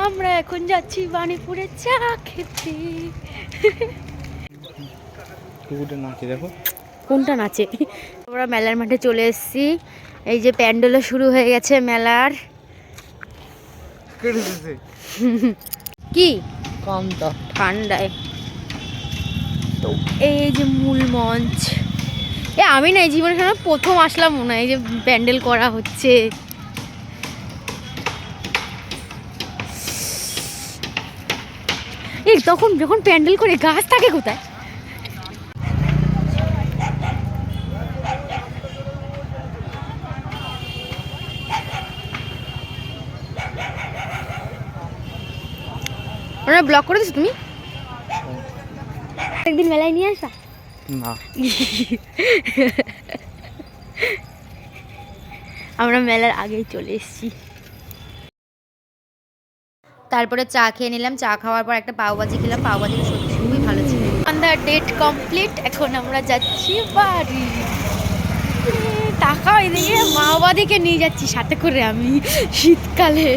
আমরা এখন যাচ্ছি বাণীপুরে চা খেতে। কুকুরটা নাচে দেখো। কোনটা নাচে? আমরা মেলার মাঠে চলে এসেছি। এই যে প্যান্ডেলও শুরু হয়ে গেছে মেলার। কি কামটা ঠান্ডায় তো এই যে মূল মঞ্চ। আমি না এই জীবনে প্রথম আসলাম মনে হয়, এই যে প্যান্ডেল করা হচ্ছে। এই তখন যখন প্যান্ডেল করে গাছ থাকে কোথায়? ওরা ব্লক করে দিছো তুমি? একদিন মেলায় নিয়ে আসা না। আমরা মেলার আগেই চলে এসেছি। তারপরে চা খেয়ে নিলাম। চা খাওয়ার পর একটা পাওভাজি খেলাম। পাওভাজিটা সত্যি খুবই ভালো ছিল। আমাদের ডেট কমপ্লিট। এখন আমরা যাচ্ছি বাড়ি। টাকা এদিকে মাওবাদিকে নিয়ে যাচ্ছি সাথে করে আমি শীতকালে।